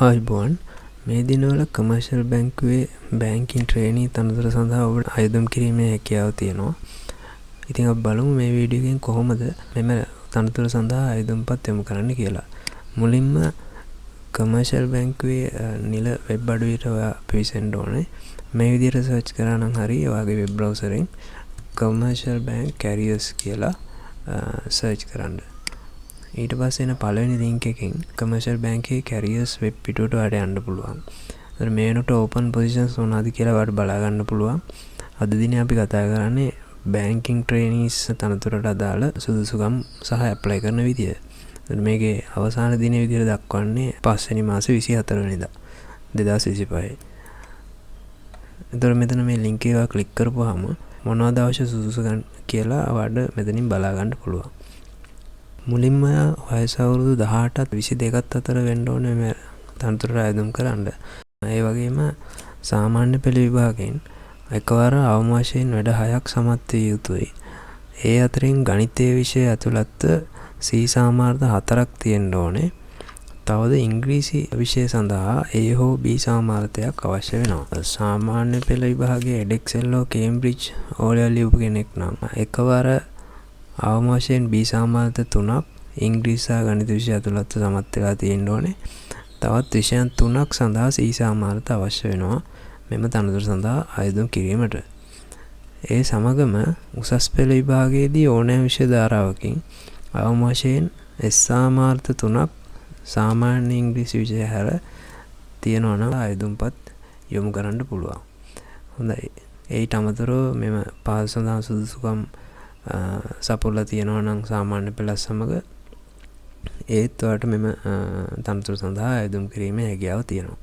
ආයුබෝවන් මේ දිනවල කමර්ෂල් බැංකුවේ බැංකින් ට්‍රේනී තනතුර සඳහා ඔබට අයදුම් කිරීමේ හැකියාව තියෙනවා. ඉතින් අපි බලමු මේ වීඩියෝ එකෙන් කොහොමද මෙම තනතුර සඳහා අයදුම්පත් යොමු කරන්න කියලා. මුලින්ම කමර්ෂල් බැංකුවේ නිල වෙබ් අඩවියට ඔයා පිවිසෙන්න ඕනේ. මේ විදිහට සර්ච් කරා නම් හරි ඔයාගේ වෙබ් බ්‍රවුසරෙන් කමර්ෂල් බැංක් කැරියර්ස් කියලා සර්ච් කරන්න. ඊට පස්සේ එන පළවෙනි ලින්ක් එකෙන් කමර්ෂල් බැංකේ කැරියර්ස් වෙබ් පිටුවට ඔයාලට යන්න පුළුවන්. ඒතර මේ වෙනකොට ඕපන් පොසිෂන්ස් මොනවද කියලා ඔයාලට බලා ගන්න පුළුවන්. අද දිනේ අපි කතා කරන්නේ බැංකින් ට්‍රේනීස් තනතුරට අදාළ සුදුසුකම් සහ ඇප්ලයි කරන විදිය. මේකේ අවසාන දිනේ විදියට දක්වන්නේ 5 වෙනි මාසේ 24 වෙනිදා 2025. ඒතර මෙතන මේ ලින්ක් එක ක්ලික් කරපුවාම මොනවද අවශ්‍ය සුදුසුකම් කියලා ඔයාලට මෙතනින් බලා ගන්න පුළුවන්. මුලින්ම වයස අවුරුදු 18ත් 22ත් අතර වෙන්න ඕනේ මේ තනතුරට අයදුම් කරන්න. ඒ වගේම සාමාන්‍ය පෙළ විභාගයෙන් එකවර අවම වශයෙන් වැඩ 6ක් සමත් විය යුතුයි. ඒ අතරින් ගණිතයේ විෂය ඇතුළත් C සාමාර්ථ 4ක් තියෙන්න ඕනේ. තවද ඉංග්‍රීසි විෂය සඳහා A හෝ B සාමාර්ථයක් අවශ්‍ය වෙනවා. සාමාන්‍ය පෙළ විභාගයේ EdExcel හෝ Cambridge O level ලියපු කෙනෙක් නම් එකවර අවම වශයෙන් B සාමාර්ථ 3ක් ඉංග්‍රීසි සහ ගණිත විෂය ඇතුළත් සමත් වෙලා තියෙන්න ඕනේ. තවත් විෂයන් 3ක් සඳහා C සාමාර්ථ අවශ්‍ය වෙනවා මෙම තනතුර සඳහා අයදුම් කිරීමට. ඒ සමගම උසස් පෙළ විභාගයේදී ඕනෑම විෂය ධාරාවකින් අවම වශයෙන් S සාමාර්ථ 3ක් සාමාන්‍ය ඉංග්‍රීසි විෂය හැර තියෙනවා නම් අයදුම්පත් යොමු කරන්න පුළුවන්. හොඳයි. ඒට අමතරව මෙම පාස් සඳහා සුදුසුකම් සපුරලා තියෙනවා නම් සාමාන්‍ය පෙළ සමග ඒත් ඔයාලට මෙම තනතුර සඳහා අයදුම් කිරීමේ හැකියාව තියෙනවා.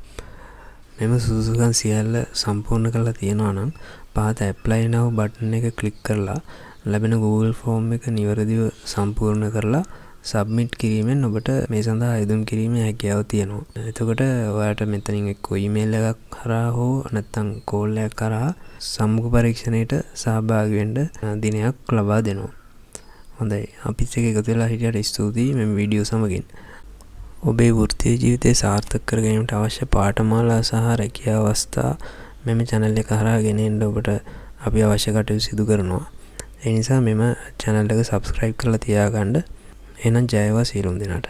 මෙම සුදුසුකම් සියල්ල සම්පූර්ණ කරලා තියෙනවා නම් පහත apply now බටන් එක ක්ලික් කරලා ලැබෙන Google form එක නිවැරදිව සම්පූර්ණ කරලා සබ්මිට් කිරීමෙන් ඔබට මේ සඳහා අයදුම් කිරීමේ හැකියාව තියෙනවා. එතකොට ඔයාලට මෙතනින් එක්ක ඊමේල් එකක් කරා හෝ නැත්නම් කෝල් එකක් කරා සම්මුඛ පරීක්ෂණයට සහභාගී වෙන්න දිනයක් ලබා දෙනවා. හොඳයි. අපිත් එක්ක එකතු වෙලා හිටියට ස්තුතියි මේ වීඩියෝ සමගින්. ඔබේ වෘත්තීය ජීවිතය සාර්ථක කර ගැනීමට අවශ්‍ය පාඨමාලා සහ රැකියා අවස්ථා මෙම channel එක හරහා ගෙනෙන්න ඔබට අපි අවශ්‍ය කටයුතු සිදු කරනවා. ඒ නිසා මෙම channel එක subscribe කරලා තියාගන්න. එහෙනම් ජය වේවා සියලුම දෙනාට.